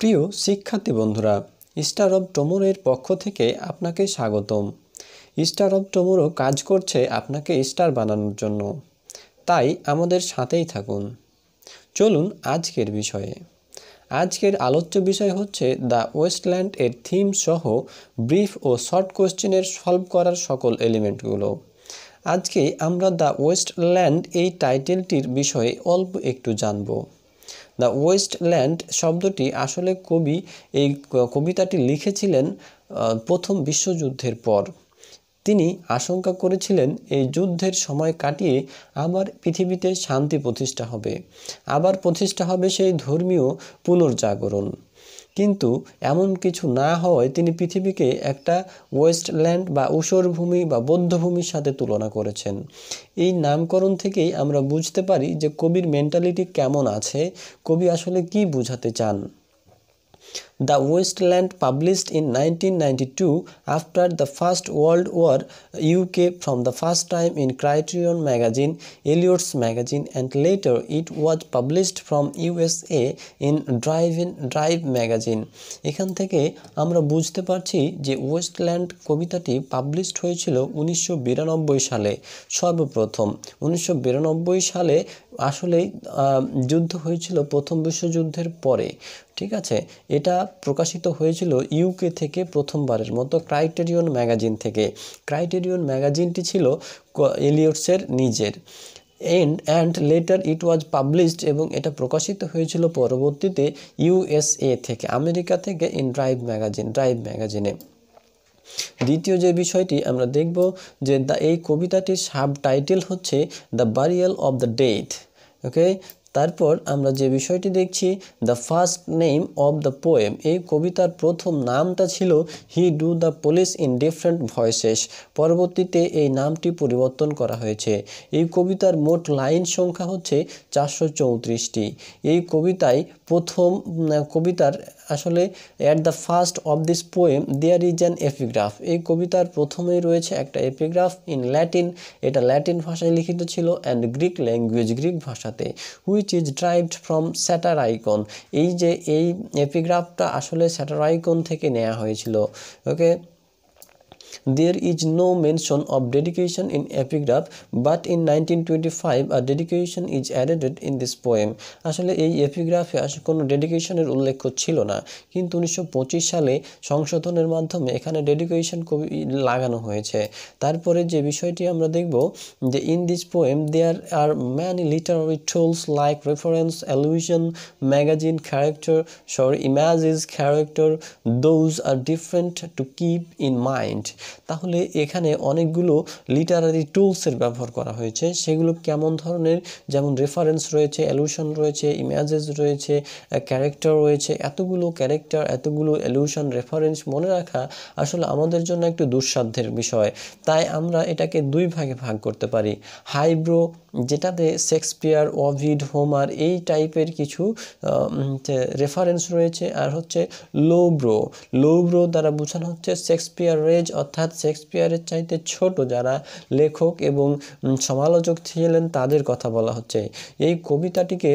প্রিয় শিক্ষার্থী বন্ধুরা, স্টার অফ টুমোরোর পক্ষ থেকে আপনাকে স্বাগতম। স্টার অফ টুমোরো কাজ করছে আপনাকে স্টার বানানোর জন্য, তাই আমাদের সাথেই থাকুন। চলুন আজকের বিষয়ে। আজকের আলোচ্য বিষয় হচ্ছে দ্য ওয়েস্টল্যান্ড এর থিম সহ ব্রিফ ও শর্ট কোশ্চেনের সলভ করার সকল এলিমেন্টগুলো। আজকে আমরা দ্য ওয়েস্টল্যান্ড এই টাইটেলটির বিষয়ে অল্প একটু জানব। দ্য ওয়েস্টল্যান্ড শব্দটি আসলে কবি এই কবিতাটি লিখেছিলেন প্রথম বিশ্বযুদ্ধের পর। তিনি আশঙ্কা করেছিলেন এই যুদ্ধের সময় কাটিয়ে আবার পৃথিবীতে শান্তি প্রতিষ্ঠা হবে, আবার প্রতিষ্ঠা হবে সেই ধর্মীয় পুনর্জাগরণ। কিন্তু এমন কিছু না হওয়ায় তিনি পৃথিবীকে একটা ওয়েস্টল্যান্ড বা ঊষরভূমি বা বধ্যভূমির সাথে তুলনা করেছেন। এই নামকরণ থেকেই আমরা বুঝতে পারি যে কবির মেন্টালিটি কেমন আছে, কবি আসলে কি বোঝাতে চান। The Wasteland, published in 1992 after the First World War, UK from the first time in Criterion magazine, Eliot's magazine, and later it was published from USA in Drive magazine. এখান থেকে আমরা বুঝতে পারছি যে ওয়েস্টল্যান্ড কবিতাটি পাবলিশড হয়েছিল 1992 সালে। সর্বপ্রথম 1992 সালে আসলে যুদ্ধ হয়েছিল প্রথম বিশ্বযুদ্ধের পরে। ঠিক আছে, এটা প্রকাশিত হয়েছিল ইউকে থেকে প্রথমবারের মতো ক্রাইটেরিয়ন ম্যাগাজিন থেকে। ক্রাইটেরিয়ন ম্যাগাজিনটি ছিল এলিয়টসের নিজের। And letter it was published, এবং এটা প্রকাশিত হয়েছিল পরবর্তীতে ইউএসএ থেকে, আমেরিকা থেকে, ইন ড্রাইভ ম্যাগাজিনে। দ্বিতীয় যে বিষয়টি আমরা দেখব যে এই কবিতাটির সাব টাইটেল হচ্ছে the burial of the dead. Okay, তারপর আমরা যে বিষয়টি দেখছি the first name of the poem. এই কবিতার প্রথম নামটা ছিল he do the police in different voices. পরবর্তীতে এই নামটি পরিবর্তন করা হয়েছে। এই কবিতার মোট লাইন সংখ্যা হচ্ছে 434টি। এই কবিতায় কবিতার আসলে at the first of this poem there is an epigraph. এই কবিতার প্রথমেই রয়েছে একটা এপিগ্রাফ ইন ল্যাটিন, এটা ল্যাটিন ভাষায় লিখিত ছিল, অ্যান্ড গ্রিক ল্যাঙ্গুয়েজ, গ্রিক ভাষাতে, which is derived from Satyricon. এই যে এই এপিগ্রাফটা আসলে স্যাটারাইকন থেকে নেওয়া হয়েছিল। ওকে, there is no mention of dedication in epigraph, but in 1925 a dedication is added in this poem. আসলে এই এপিগ্রাফে আসলে কোনো ডেডিকেশনের উল্লেখ ছিল না, কিন্তু 1925 সালে সংশোধনের মাধ্যমে এখানে ডেডিকেশন লাগানো হয়েছে। তারপরে যে বিষয়টি আমরা দেখব যে in this poem there are many literary tools like reference, allusion, magazine character, images, character. Those are different to keep in mind. তাহলে এখানে অনেকগুলো লিটারারি টুলসের ব্যবহার করা হয়েছে। সেগুলো কেমন ধরনের, যেমন রেফারেন্স রয়েছে, অ্যালুশন রয়েছে, ইমেজেস রয়েছে, ক্যারেক্টার রয়েছে। এতগুলো ক্যারেক্টার, এতগুলো অ্যালুশন, রেফারেন্স মনে রাখা আসলে আমাদের জন্য একটু দুঃসাধ্যের বিষয়। তাই আমরা এটাকে দুই ভাগে ভাগ করতে পারি। হাইব্রো, যেটাতে শেক্সপিয়ার, ওভিড, হোমার এই টাইপের কিছু রেফারেন্স রয়েছে, আর হচ্ছে লোব্রো দ্বারা বোঝানো হচ্ছে শেক্সপিয়ার রেজ, অর্থাৎ শেক্সপিয়ারের চাইতে ছোট যারা লেখক এবং সমালোচক ছিলেন তাদের কথা বলা হচ্ছে। এই কবিতাটিকে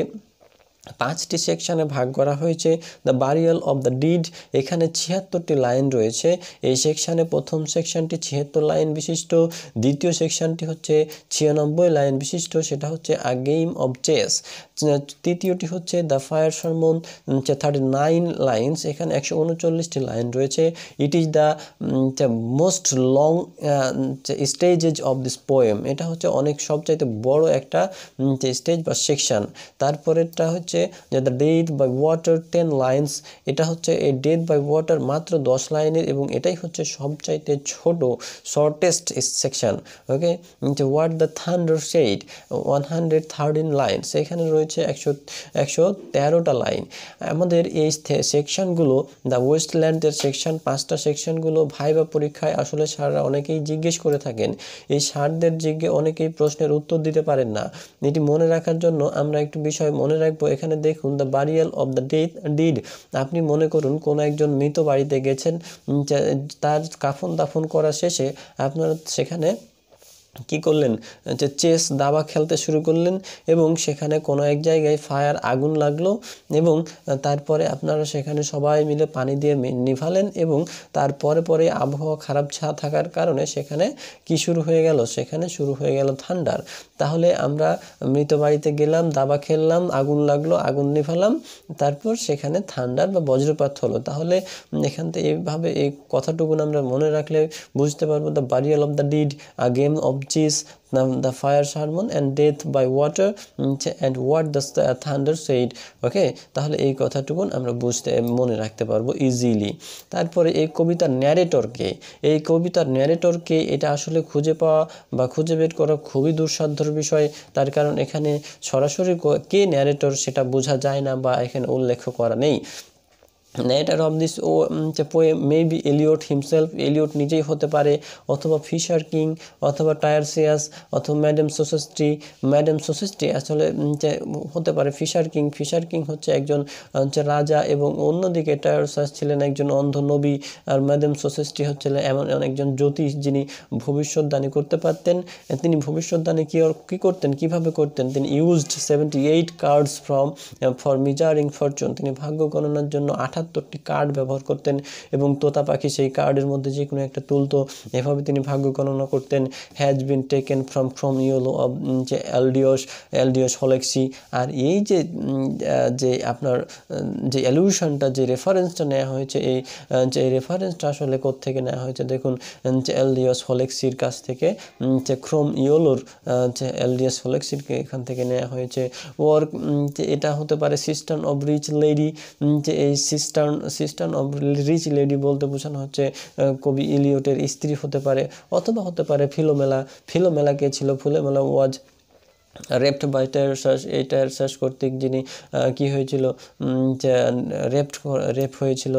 5টি সেকশনে ভাগ করা হয়েছে। The burial of the did, এখানে 76টি লাইন রয়েছে। এই সেকশনে প্রথম সেকশনটি 76 লাইন বিশিষ্ট, দ্বিতীয় সেকশনটি হচ্ছে 96 লাইন বিশিষ্ট, সেটা হচ্ছে আ গেম অব চেস। তৃতীয়টি হচ্ছে দ্য ফায়ার সারমন, 39 লাইনস, এখানে 139টি লাইন রয়েছে। It is the most long stages of this poem, এটা হচ্ছে অনেক সবচাইতে বড় একটা স্টেজ বা সেকশন। তারপরেরটা হচ্ছে যে the death by water, 10 lines, এটা হচ্ছে এই ডেথ বাই ওয়াটার মাত্র 10 লাইনের, এবং এটাই হচ্ছে সবচাইতে ছোট shortest section. Okay, what the thunder said, 113 lines, এখানে রয়েছে 113টা লাইন। আমাদের এই সেকশনগুলো, দ্য ওয়েস্টল্যান্ডের সেকশন, 5টা সেকশনগুলো ভাইবা পরীক্ষায় আসলে স্যাররা অনেকেই জিজ্ঞেস করে থাকেন। এই স্যারদের অনেকেই প্রশ্নের উত্তর দিতে পারেন না। এটি মনে রাখার জন্য আমরা একটু বিষয় মনে রাখবো। এখানে দেখুন the burial of the did, আপনি মনে করুন কোনো একজন মৃত বাড়িতে গেছেন, তার কাফন দাফন করা শেষে আপনারা সেখানে কি করলেন, যে চেস দাবা খেলতে শুরু করলেন এবং সেখানে কোনো এক জায়গায় ফায়ার আগুন লাগলো এবং তারপরে আপনারা সেখানে সবাই মিলে পানি দিয়ে নিভালেন এবং তারপরে পরে আবহাওয়া খারাপ থাকার কারণে সেখানে কি শুরু হয়ে গেল, সেখানে শুরু হয়ে গেল থান্ডার। তাহলে আমরা মৃত বাড়িতে গেলাম, দাবা খেললাম, আগুন লাগলো, আগুন নিভালাম, তারপর সেখানে থান্ডার বা বজ্রপাত হলো। তাহলে এখান থেকে এইভাবে এই কথাটুকুন আমরা মনে রাখলে বুঝতে পারবো, the burial of the dead, a game of chess, the fire sermon and death by water, and what the thunder said. ওকে, তাহলে এই কথাটুকুন আমরা মনে রাখতে পারবো ইজিলি। তারপরে এই কবিতার ন্যারেটরকে, এই কবিতার ন্যারেটরকে এটা আসলে খুঁজে পাওয়া বা খুঁজে বের করা খুবই দুঃসাধ্যর বিষয়। তার কারণ এখানে সরাসরি কে ন্যারেটর সেটা বোঝা যায় না বা এখানে উল্লেখ করা নেই। Narrator of this poem may be Eliot himself, Eliot নিজেই হতে পারে, অথবা ফিশার কিং, অথবা টায়ারসিয়াস, অথবা ম্যাডাম সোসেস্ট্রি। ম্যাডাম সোসেস্ট্রি আসলে হতে পারে ফিশার কিং। ফিশার কিং হচ্ছে একজন রাজা এবং অন্যদিকে টায়ারসিয়াস ছিলেন একজন অন্ধ নবী, আর ম্যাডাম সোসেস্ট্রি হচ্ছিলেন এমন একজন জ্যোতিষ যিনি ভবিষ্যৎবাণী করতে পারতেন। তিনি ভবিষ্যৎবাণী কী করতেন, কিভাবে করতেন, তিনি used 78 cards for measuring Fortune. তিনি ভাগ্য গণনার জন্য 78টি কার্ড ব্যবহার করতেন এবং তোতা পাখি সেই কার্ডের মধ্যে যে কোনো একটা তুলতো, এভাবে তিনি ভাগ্য গণনা করতেন। Has been taken from yellow of যে এলডিওস হলেক্সি। আর এই যে আপনার যে অ্যালুশনটা, যে রেফারেন্সটা নেওয়া হয়েছে, এই যে রেফারেন্সটা আসলে কোত্থেকে নেওয়া হয়েছে দেখুন, যে এলডিওস হলেক্সির কাছ থেকে, যে ক্রোম ইয়োলোর যে এলডিওস হলেক্সিরকে এখান থেকে নেওয়া হয়েছে। ওর যে এটা হতে পারে সিস্টার্ন অব রিচ লেডি, যে এই সিস্টার্ন অব রিচ লেডি বলতে বোঝানো হচ্ছে কবি ইলিয়টের স্ত্রী হতে পারে, অথবা হতে পারে ফিলোমেলা। ফিলোমেলা কে ছিল? ফিলোমেলা ওয়াজ রেপ্ট বাই টায়ারসাস। এই টায়ারসাস কর্তৃক যিনি কি হয়েছিল, রেপ হয়েছিল।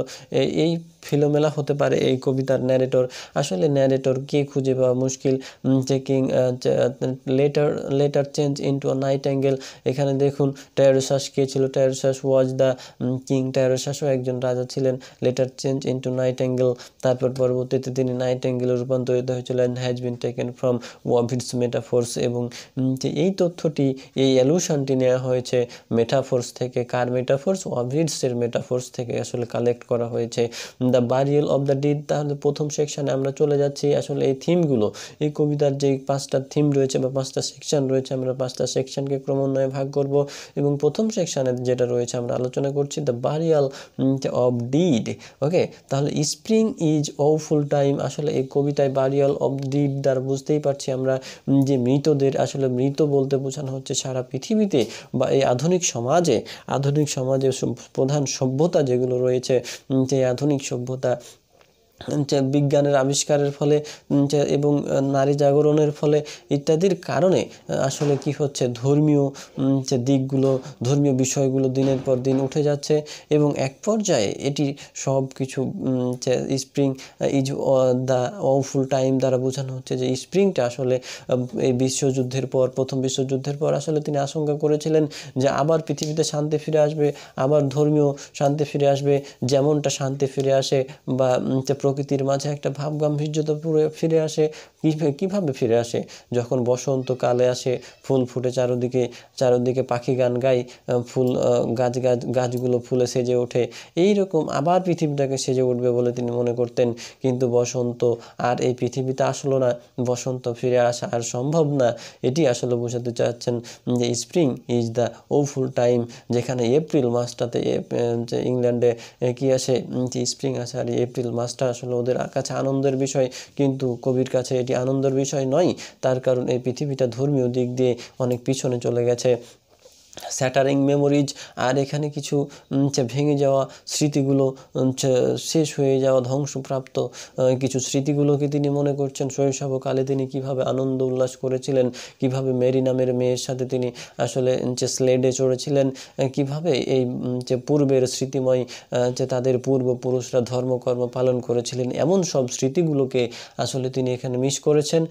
এই ফিলোমেলা হতে পারে এই কবিতার ন্যারেটর। আসলে ন্যারেটর কে খুঁজে পাওয়া মুশকিল। যে king letter change into a Nightingale. এখানে দেখুন টায়ারসাস কে ছিল? টায়ারসাস ওয়াজ দ্য কিং। টায়ারসাসও একজন রাজা ছিলেন। লেটার চেঞ্জ ইন্টু নাইটেঙ্গেল, তারপর পরবর্তীতে তিনি নাইটেঙ্গেলে রূপান্তরিত হয়েছিলেন। Has been taken from Ovid's Metamorphoses. এবং যে এই তথ্যটি, এই অ্যালুশনটি নেওয়া হয়েছে মেটাফোর্স থেকে। কার মেটাফোর্স? ওয়াভিডসের মেটাফোর্স থেকে আসলে কালেক্ট করা হয়েছে। The burial of the did. তাহলে প্রথম সেকশনে আমরা চলে যাচ্ছি। আসলে এই থিমগুলো, এই কবিতার যে 5টা থিম রয়েছে বা 5টা সেকশন রয়েছে, আমরা 5টা সেকশনকে ক্রমান্বয়ে ভাগ করব এবং প্রথম সেকশনে যেটা রয়েছে আমরা আলোচনা করছি দ্য বারিয়াল অফ ডিড। ওকে, তাহলে স্প্রিং ইজ ওফুল টাইম। আসলে এই কবিতায় বারিয়াল অফ ডিড দ্বারা বুঝতেই পারছি আমরা যে মৃতদের, আসলে মৃত বলতে বোঝানো হচ্ছে সারা পৃথিবীতে বা এই আধুনিক সমাজে প্রধান সভ্যতা যেগুলো রয়েছে, যে আধুনিক সভ্যতা বিজ্ঞানের আবিষ্কারের ফলে এবং নারী জাগরণের ফলে ইত্যাদির কারণে আসলে কি হচ্ছে, ধর্মীয় যে দিকগুলো, ধর্মীয় বিষয়গুলো দিনের পর দিন উঠে যাচ্ছে এবং এক পর্যায়ে এটি সব কিছু স্প্রিং ইজ দ্য ওফুল টাইম দ্বারা বোঝানো হচ্ছে যে স্প্রিংটা আসলে এই বিশ্বযুদ্ধের পর, প্রথম বিশ্বযুদ্ধের পর আসলে তিনি আশঙ্কা করেছিলেন যে আবার পৃথিবীতে শান্তি ফিরে আসবে, আবার ধর্মীয় শান্তি ফিরে আসবে, যেমনটা শান্তি ফিরে আসে বা প্রকৃতির মাঝে একটা ভাবগাম্ভীর্যতা পুরো ফিরে আসে। কিভাবে ফিরে আসে? যখন বসন্তকালে আসে, ফুল ফুটে চারদিকে পাখি গান গায়, ফুল গাছগুলো ফুলে সেজে ওঠে, এইরকম আবার পৃথিবীটাকে সেজে উঠবে বলে তিনি মনে করতেন। কিন্তু বসন্ত আর এই পৃথিবীতে আসলো না, বসন্ত ফিরে আসা আর সম্ভব না। এটি আসলে বোঝাতে চাচ্ছেন যে স্প্রিং ইজ দ্য ওফুল টাইম। যেখানে এপ্রিল মাসটাতে যে ইংল্যান্ডে কি আসে, যে স্প্রিং আসে, আর এপ্রিল মাসটা আসলে ওদের কাছে আনন্দের বিষয়, কিন্তু কবির কাছে এটি আনন্দের বিষয় নয়। তার কারণ এই পৃথিবীটা ধর্মীয় দিক দিয়ে অনেক পিছনে চলে গেছে। স্যাটারিং মেমোরিজ, আর এখানে কিছু ভেঙে যাওয়া স্মৃতিগুলো, শেষ হয়ে যাওয়া ধ্বংসপ্রাপ্ত কিছু স্মৃতিগুলোকে তিনি মনে করছেন শৈশবকালে তিনি কিভাবে আনন্দ উল্লাস করেছিলেন, কিভাবে মেরি নামের মেয়ের সাথে তিনি আসলে যে স্লেডে চড়েছিলেন, কিভাবে এই যে পূর্বের স্মৃতিময় যে তাদের পূর্বপুরুষরা ধর্মকর্ম পালন করেছিলেন, এমন সব স্মৃতিগুলোকে আসলে তিনি এখানে মিস করেছেন।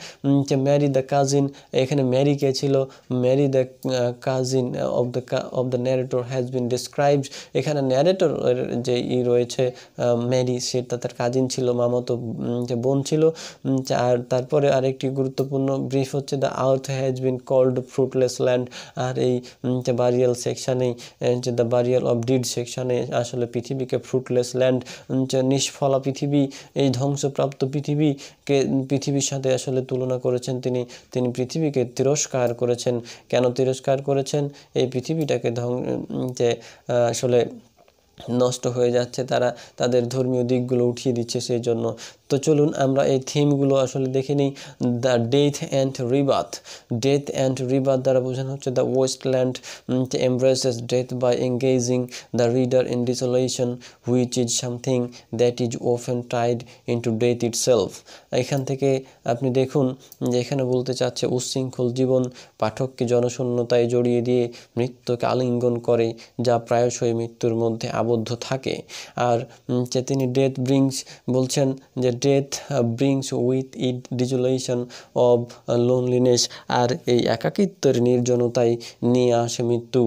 যে ম্যারি দ্য কাজিন, এখানে ম্যারি কে ছিল? Mary the cousin of the narrator has been described. এখানে ন্যারেটর যে রয়েছে মেরি, সেটা তার কাজিন ছিল, মামাতো যে বোন ছিল। আর তারপরে আরেকটি গুরুত্বপূর্ণ ব্রিফ হচ্ছে the earth has been called fruitless land. আর এই যে বারিয়াল সেকশানে, যে দ্য বারিয়াল অফ ডিড সেকশানে আসলে পৃথিবীকে ফ্রুটলেস ল্যান্ড, নিষ্ফলা পৃথিবী, এই ধ্বংসপ্রাপ্ত পৃথিবীর সাথে আসলে তুলনা করেছেন তিনি পৃথিবীকে তিরস্কার করেছেন। কেন তিরস্কার করেছেন? এই পৃথিবীটাকে যে আসলে নষ্ট হয়ে যাচ্ছে, তাদের ধর্মীয় দিকগুলো উঠিয়ে দিচ্ছে সেই জন্য। তো চলুন আমরা এই থিমগুলো আসলে দেখে নিই। The death and rebirth. Death and rebirth দ্বারা বোঝানো হচ্ছে the wasteland embraces death by engaging the reader in desolation, which is something that is often tied into death itself. এখান থেকে আপনি দেখুন যে এখানে বলতে চাচ্ছে উচ্ছৃঙ্খল জীবন পাঠককে জনশূন্যতায় জড়িয়ে দিয়ে মৃত্যুকে আলিঙ্গন করে, যা প্রায়শই মৃত্যুর মধ্যে আবদ্ধ থাকে। আর যে তিনি ডেথ ব্রিংস বলছেন যে death brings with it desolation of loneliness. আর এই একাকিত্বের নির্জনতায় নিয়ে আসে মৃত্যু।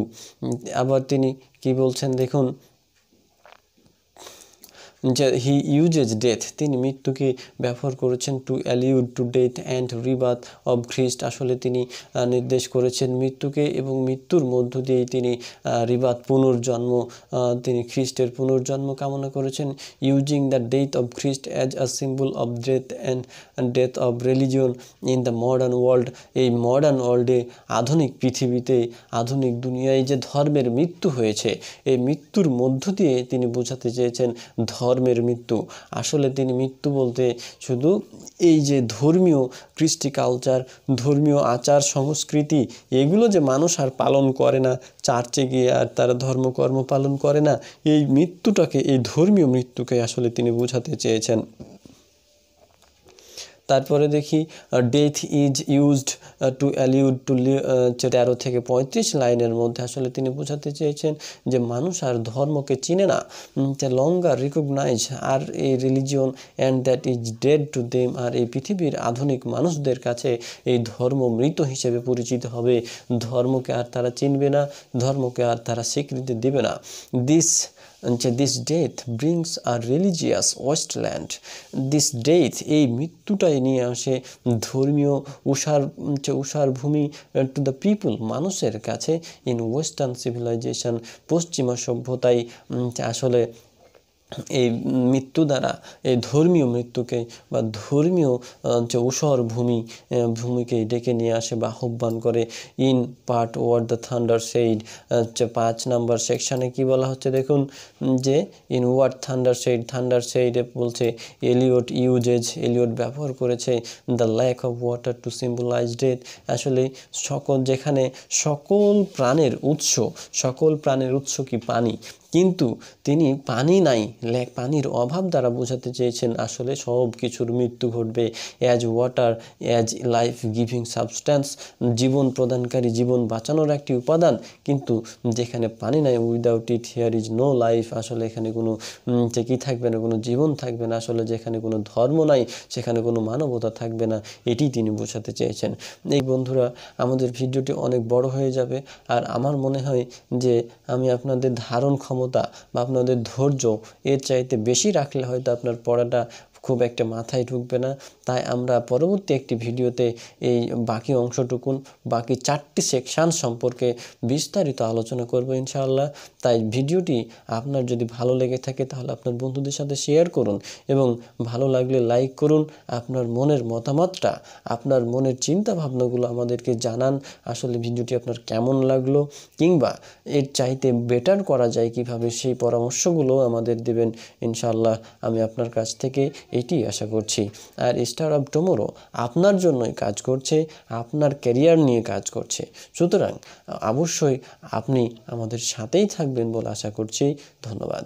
আবার তিনি কি বলছেন দেখুন, যে হি ইউজেস ডেথ, তিনি মৃত্যুকে ব্যবহার করেছেন to allude to death and rebirth of Christ. আসলে তিনি নির্দেশ করেছেন মৃত্যুকে, এবং মৃত্যুর মধ্য দিয়েই তিনি রিবার্থ পুনর্জন্ম, তিনি খ্রিস্টের পুনর্জন্ম কামনা করেছেন। Using the death of Christ as a symbol of death and death of religion in the modern world. এই মডার্ন ওয়ার্ল্ডে, আধুনিক পৃথিবীতে, আধুনিক দুনিয়ায় যে ধর্মের মৃত্যু হয়েছে, এই মৃত্যুর মধ্য দিয়ে তিনি বোঝাতে চেয়েছেন ধর্মের মৃত্যু। আসলে তিনি মৃত্যু বলতে শুধু এই যে ধর্মীয় কৃষ্টি কালচার, ধর্মীয় আচার সংস্কৃতি, এগুলো যে মানুষ আর পালন করে না, চার্চে গিয়ে আর তারা ধর্মকর্ম পালন করে না, এই মৃত্যুটাকে, এই ধর্মীয় মৃত্যুকে আসলে তিনি বোঝাতে চেয়েছেন। তারপরে দেখি death is used to allude to 13 থেকে 35 লাইনের মধ্যে আসলে তিনি বোঝাতে চেয়েছেন যে মানুষ আর ধর্মকে চিনে না, লঙ্গার রিকগনাইজ আর এই religion and that is dead to them. আর এই পৃথিবীর আধুনিক মানুষদের কাছে এই ধর্ম মৃত হিসেবে পরিচিত হবে, ধর্মকে আর তারা চিনবে না, ধর্মকে আর তারা স্বীকৃতি দেবে না। This death brings a religious wasteland. This death, এই মৃত্যুটাই নিয়ে আসে ধর্মীয় উষার ভূমি টু দ্য পিপুল, মানুষের কাছে ইন ওয়েস্টার্ন সিভিলাইজেশন, পশ্চিমা সভ্যতায় আসলে এই মৃত্যু দ্বারা এই ধর্মীয় মৃত্যুকে বা ধর্মীয় যে ঊষর ভূমিকে ডেকে নিয়ে আসে বা আহ্বান করে। In part what the thunder said, 5 নম্বর সেকশানে কি বলা হচ্ছে দেখুন, যে ইন ওয়ার্ড থান্ডার সেইডে বলছে এলিয়ট ব্যবহার করেছে the lack of water to symbolize death. আসলে যেখানে সকল প্রাণের উৎস কি পানি, কিন্তু তিনি পানি নাই, পানির অভাব দ্বারা বোঝাতে চেয়েছেন আসলে সব কিছুর মৃত্যু ঘটবে। As water as life giving substance, জীবন প্রদানকারী, জীবন বাঁচানোর একটি উপাদান, কিন্তু যেখানে পানি নাই, without it here is no life, আসলে এখানে কোনো কি থাকবে না, কোনো জীবন থাকবে না। আসলে যেখানে কোনো ধর্ম নাই, সেখানে কোনো মানবতা থাকবে না, এটি তিনি বোঝাতে চেয়েছেন। এই বন্ধুরা, আমাদের ভিডিওটি অনেক বড় হয়ে যাবে, আর আমার মনে হয় যে আমি আপনাদের ধারণ ক্ষমতা বা আপনাদের ধৈর্য এর চাইতে বেশি রাখলে হয়তো আপনার পড়াটা খুব একটা মাথায় ঢুকবে না। তাই আমরা পরবর্তী একটি ভিডিওতে এই বাকি অংশটুকুন, বাকি 4টি সেকশান সম্পর্কে বিস্তারিত আলোচনা করব ইনশাআল্লাহ। তাই ভিডিওটি আপনার যদি ভালো লেগে থাকে তাহলে আপনার বন্ধুদের সাথে শেয়ার করুন, এবং ভালো লাগলে লাইক করুন। আপনার মনের মতামতটা, আপনার মনের চিন্তা ভাবনাগুলো আমাদেরকে জানান, আসলে ভিডিওটি আপনার কেমন লাগলো, কিংবা এর চাইতে বেটার করা যায় কিভাবে, সেই পরামর্শগুলো আমাদের দেবেন ইনশাআল্লাহ। আমি আপনার কাছ থেকে এটি আশা করছি। আর স্টার অফ টুমরো আপনার জন্যই কাজ করছে, আপনার ক্যারিয়ার নিয়ে কাজ করছে, সুতরাং অবশ্যই আপনি আমাদের সাথেই থাকবেন বলে আশা করছি। ধন্যবাদ।